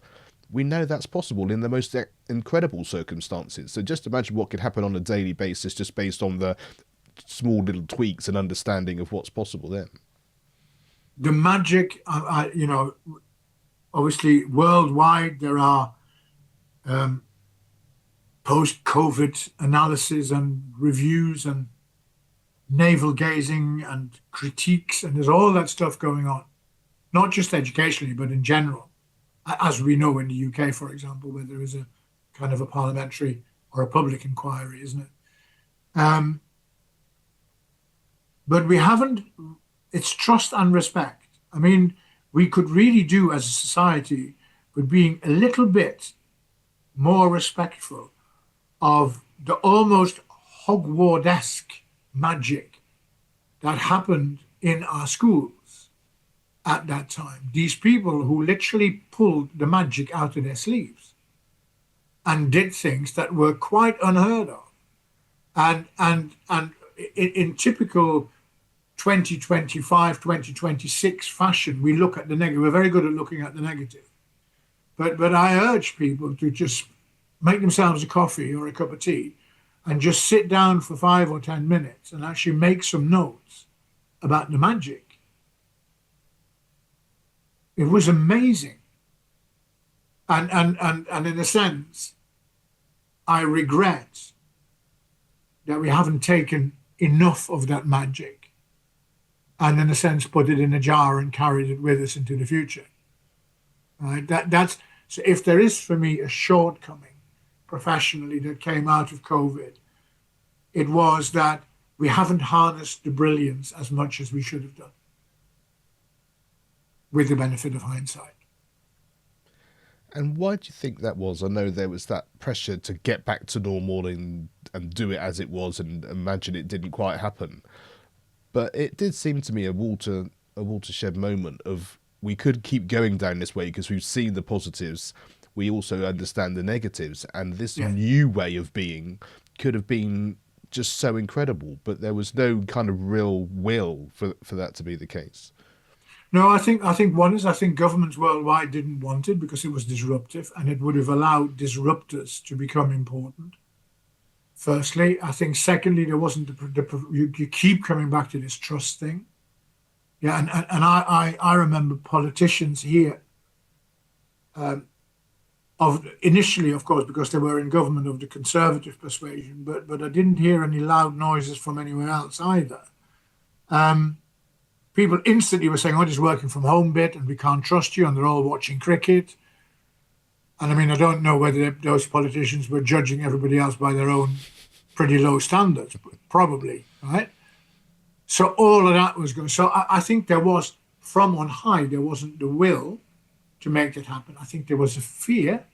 We know that's possible in the most incredible circumstances. So just imagine what could happen on a daily basis just based on the small little tweaks and understanding of what's possible then. The magic, obviously worldwide there are post-COVID analysis and reviews and navel gazing and critiques, and there's all that stuff going on, not just educationally, but in general, as we know in the UK, for example, where there is a kind of a parliamentary or a public inquiry, isn't it? But we haven't, it's trust and respect. I mean, we could really do as a society with being a little bit more respectful of the almost Hogwarts-esque magic that happened in our schools at that time. These people who literally pulled the magic out of their sleeves and did things that were quite unheard of. And in typical 2025, 2026 fashion, we look at the negative. We're very good at looking at the negative. But I urge people to just make themselves a coffee or a cup of tea and just sit down for 5 or 10 minutes and actually make some notes about the magic. It was amazing. And in a sense, I regret that we haven't taken enough of that magic and in a sense put it in a jar and carried it with us into the future. Right? That's so if there is for me a shortcoming professionally that came out of COVID, it was that we haven't harnessed the brilliance as much as we should have done, with the benefit of hindsight. And why do you think that was? I know there was that pressure to get back to normal and do it as it was and imagine it didn't quite happen. But it did seem to me a watershed moment of we could keep going down this way because we've seen the positives. We also understand the negatives. And this new way of being could have been just so incredible. But there was no kind of real will for that to be the case. No, I think governments worldwide didn't want it because it was disruptive and it would have allowed disruptors to become important. firstly. I think secondly, there wasn't you keep coming back to this trust thing. Yeah, and I remember politicians here of initially, of course, because they were in government of the conservative persuasion, but I didn't hear any loud noises from anywhere else either. People instantly were saying, "Oh, this working from home bit, and we can't trust you," and they're all watching cricket. And I mean, I don't know whether those politicians were judging everybody else by their own pretty low standards, but probably, right? So all of that was going. So I think there was, from on high, there wasn't the will to make it happen. I think there was a fear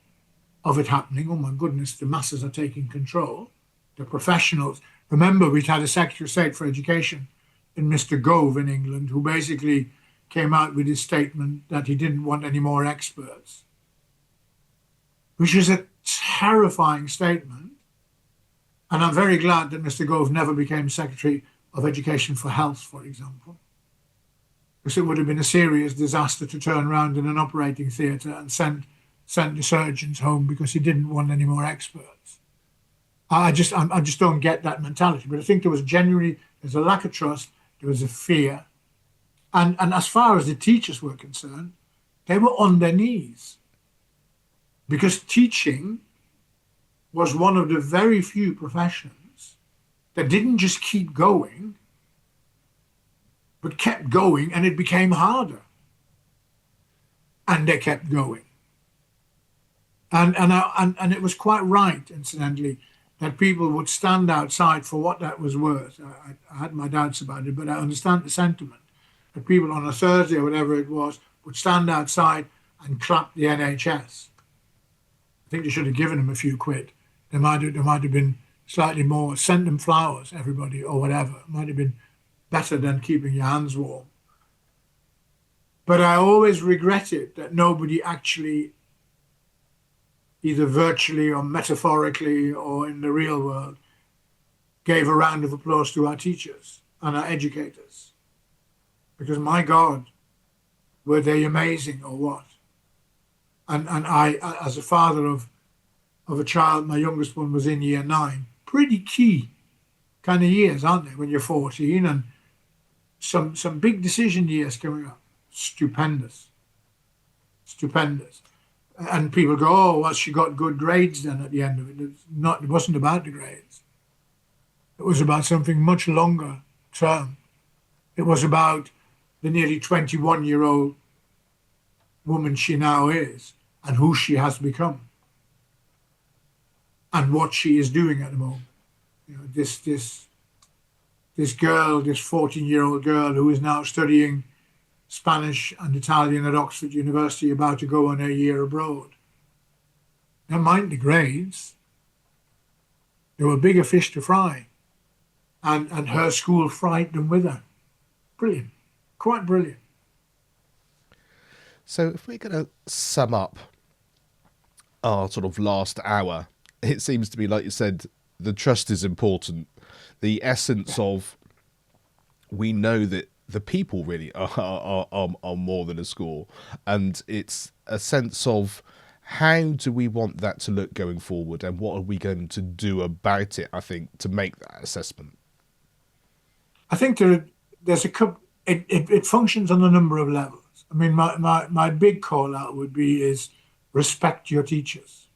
of it happening. Oh my goodness, the masses are taking control. The professionals. Remember, we'd had a Secretary of State for Education in Mr. Gove in England, who basically came out with his statement that he didn't want any more experts, which is a terrifying statement. And I'm very glad that Mr. Gove never became Secretary of Education for Health, for example, because it would have been a serious disaster to turn around in an operating theatre and send the surgeons home because he didn't want any more experts. I just don't get that mentality. But I think there's a lack of trust, there was a fear. And as far as the teachers were concerned, they were on their knees, because teaching was one of the very few professions that didn't just keep going, but kept going, and it became harder. And they kept going. And it was quite right, incidentally, that people would stand outside for what that was worth. I had my doubts about it, but I understand the sentiment. That people on a Thursday or whatever it was would stand outside and clap the NHS. I think they should have given them a few quid. There might have been slightly more, send them flowers, everybody, or whatever. It might have been better than keeping your hands warm. But I always regretted that nobody actually, either virtually or metaphorically or in the real world, gave a round of applause to our teachers and our educators. Because my God, were they amazing or what? And I, as a father of a child, my youngest one was in year 9, pretty key kind of years, aren't they, when you're 14, and some big decision years coming up. Stupendous. And people go, "Oh, well, she got good grades then at the end of it." It wasn't about the grades. It was about something much longer term. It was about the nearly 21-year-old woman she now is, and who she has become, and what she is doing at the moment. You know, this girl, this 14-year-old girl who is now studying Spanish and Italian at Oxford University, about to go on a year abroad. Never mind the grades. There were bigger fish to fry. And her school fried them with her. Brilliant. Quite brilliant. So if we're going to sum up our sort of last hour, it seems to be, like you said, the trust is important. The essence of, we know that the people really are more than a score. And it's a sense of, how do we want that to look going forward, and what are we going to do about it, I think, to make that assessment? I think there's a couple, it functions on a number of levels. I mean, my big call out would be is respect your teachers.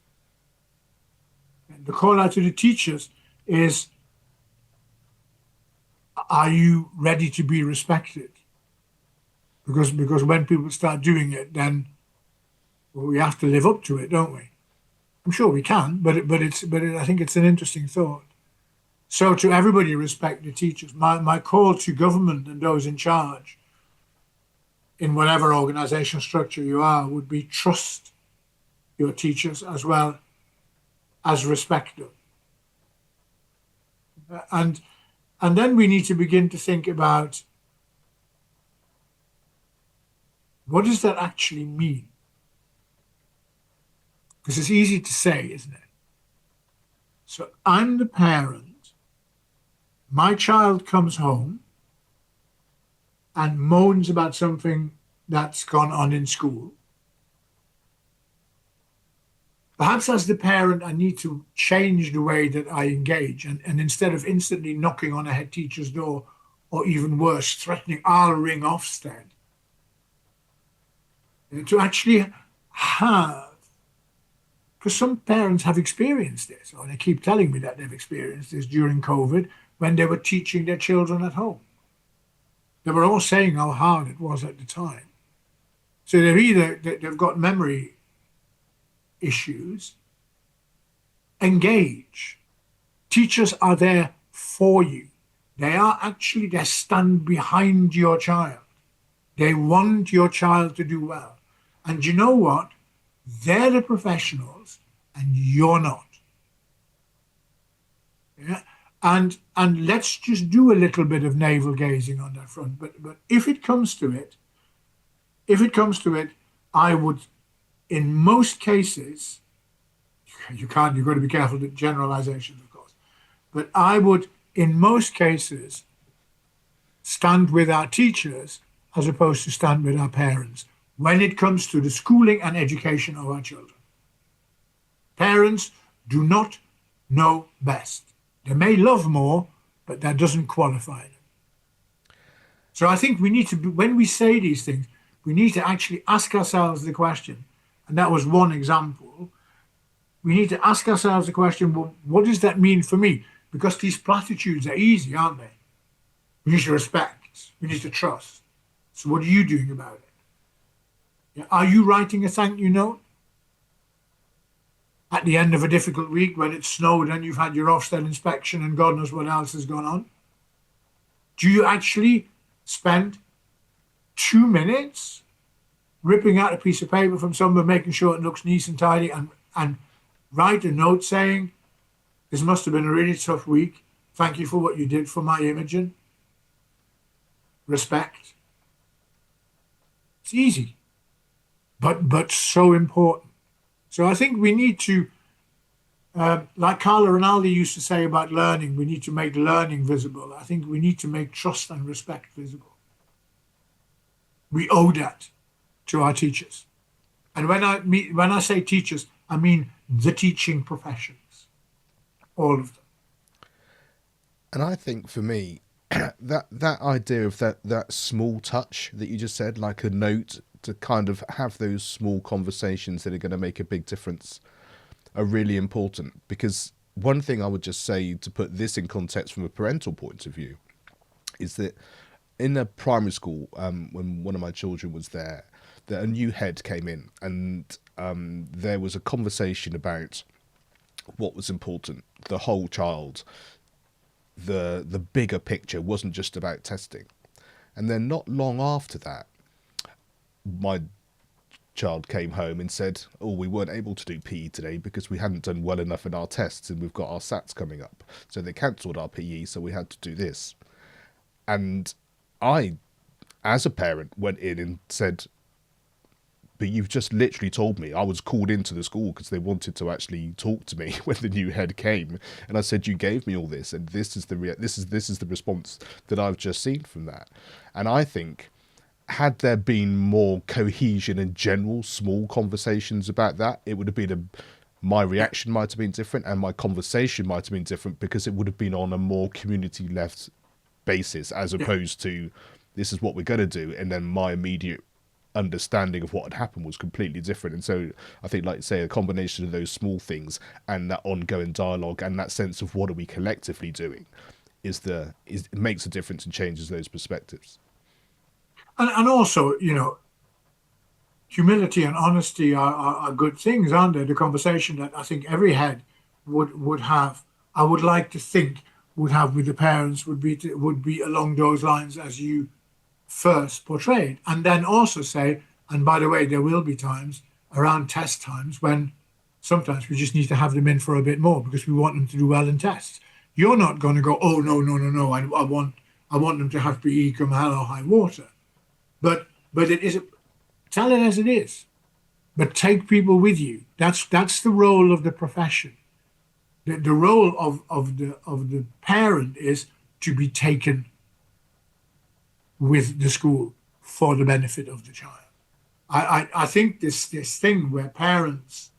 And the call out to the teachers is, are you ready to be respected? Because when people start doing it, then we have to live up to it, don't we? I'm sure we can, but I think it's an interesting thought. So to everybody, respect the teachers. My call to government and those in charge, in whatever organizational structure you are, would be trust your teachers as well as respect them. And then we need to begin to think about, what does that actually mean? Because it's easy to say, isn't it? So I'm the parent, my child comes home and moans about something that's gone on in school. Perhaps as the parent, I need to change the way that I engage. And instead of instantly knocking on a head teacher's door, or even worse, threatening, I'll ring Ofsted, to actually have, because some parents have experienced this, or they keep telling me that they've experienced this during COVID when they were teaching their children at home. They were all saying how hard it was at the time. So they've got memory issues. Engage. Teachers are there for you. They stand behind your child. They want your child to do well. And you know what? They're the professionals and you're not. Yeah? And let's just do a little bit of navel gazing on that front. But if it comes to it, I would, in most cases, you've got to be careful with generalizations, of course, but I would, in most cases, stand with our teachers as opposed to stand with our parents when it comes to the schooling and education of our children. Parents do not know best. They may love more, but that doesn't qualify them. So I think we need to, when we say these things, we need to actually ask ourselves the question, and that was one example. We need to ask ourselves the question, well, what does that mean for me? Because these platitudes are easy, aren't they? We need to respect. We need to trust. So what are you doing about it? Yeah, are you writing a thank you note? At the end of a difficult week when it snowed and you've had your Ofsted inspection and God knows what else has gone on? Do you actually spend 2 minutes ripping out a piece of paper from somewhere, making sure it looks nice and tidy, and write a note saying, this must have been a really tough week. Thank you for what you did for my Imogen. Respect. It's easy, but so important. So I think we need to, like Carlo Rinaldi used to say about learning, we need to make learning visible. I think we need to make trust and respect visible. We owe that to our teachers. And when I say teachers, I mean the teaching professions, all of them. And I think for me, that idea of that small touch that you just said, like a note, to kind of have those small conversations that are going to make a big difference, are really important. Because one thing I would just say, to put this in context from a parental point of view, is that in a primary school, when one of my children was there, that a new head came in, and there was a conversation about what was important, the whole child. The bigger picture wasn't just about testing. And then not long after that, my child came home and said, oh, we weren't able to do PE today because we hadn't done well enough in our tests and we've got our SATs coming up. So they cancelled our PE, so we had to do this. And I, as a parent, went in and said, but you've just literally told me. I was called into the school because they wanted to actually talk to me when the new head came, and I said, you gave me all this, and this is the response that I've just seen from that. And I think, had there been more cohesion and general small conversations about that, it would have been my reaction might have been different, and my conversation might have been different, because it would have been on a more community-led basis, as opposed to, this is what we're going to do, and then my immediate understanding of what had happened was completely different. And so I think, like you say, a combination of those small things and that ongoing dialogue and that sense of what are we collectively doing it makes a difference and changes those perspectives. And also, humility and honesty are good things, aren't they? The conversation that I think every head would have, I would like to think would have with the parents, would be along those lines as you first portrayed. And then also say, and by the way, there will be times around test times when sometimes we just need to have them in for a bit more because we want them to do well in tests. You're not going to go, oh, no, I want them to have PE come hell or high water. But it is, tell it as it is, but take people with you. That's the role of the profession. The role of the parent is to be taken with the school for the benefit of the child. I think this thing where parents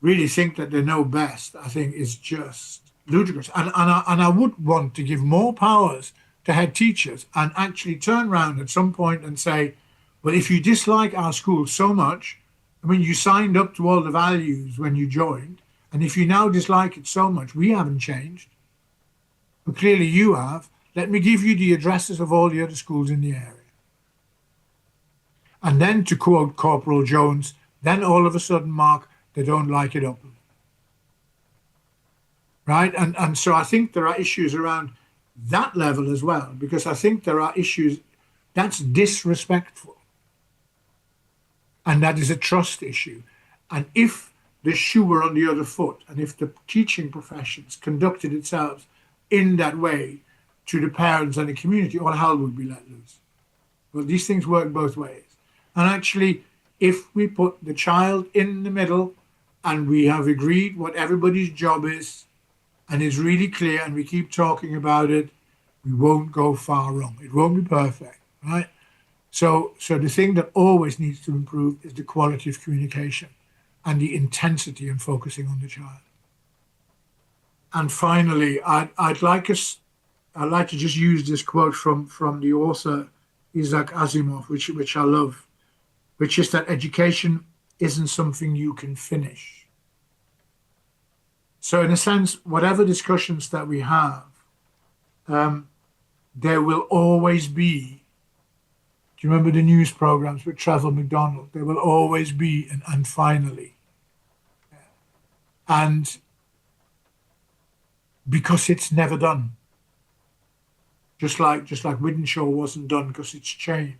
really think that they know best, I think is just ludicrous. And I would want to give more powers to head teachers and actually turn around at some point and say, well, if you dislike our school so much, I mean, you signed up to all the values when you joined, and if you now dislike it so much, we haven't changed, but clearly you have. Let me give you the addresses of all the other schools in the area. And then, to quote Corporal Jones, then all of a sudden, Mark, they don't like it up. Right? And so I think there are issues around that level as well, because I think there are issues that's disrespectful. And that is a trust issue. And if the shoe were on the other foot, and if the teaching professions conducted itself in that way to the parents and the community, all hell would be let loose. Well, these things work both ways. And actually, if we put the child in the middle and we have agreed what everybody's job is and is really clear and we keep talking about it, we won't go far wrong. It won't be perfect, right? So the thing that always needs to improve is the quality of communication and the intensity and focusing on the child. And finally, I'd like to just use this quote from the author Isaac Asimov, which I love, which is that education isn't something you can finish. So in a sense, whatever discussions that we have, there will always be, do you remember the news programs with Trevor McDonald? There will always be an and finally. And because it's never done. Just like Wythenshawe wasn't done because it's changed.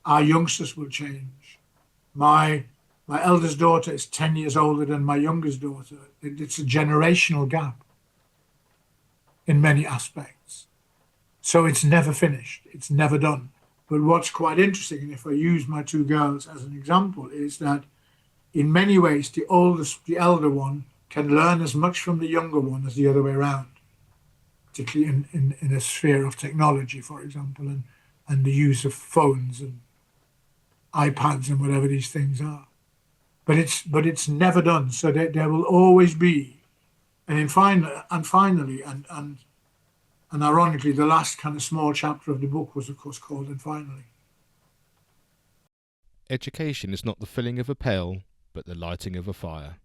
Our youngsters will change. My eldest daughter is 10 years older than my youngest daughter. It's a generational gap in many aspects. So it's never finished. It's never done. But what's quite interesting, and if I use my two girls as an example, is that in many ways, the elder one can learn as much from the younger one as the other way around, particularly in a sphere of technology, for example, and the use of phones and iPads and whatever these things are. But it's never done. So there will always be, and finally, and ironically, the last kind of small chapter of the book was, of course, called "And Finally." Education is not the filling of a pail, but the lighting of a fire.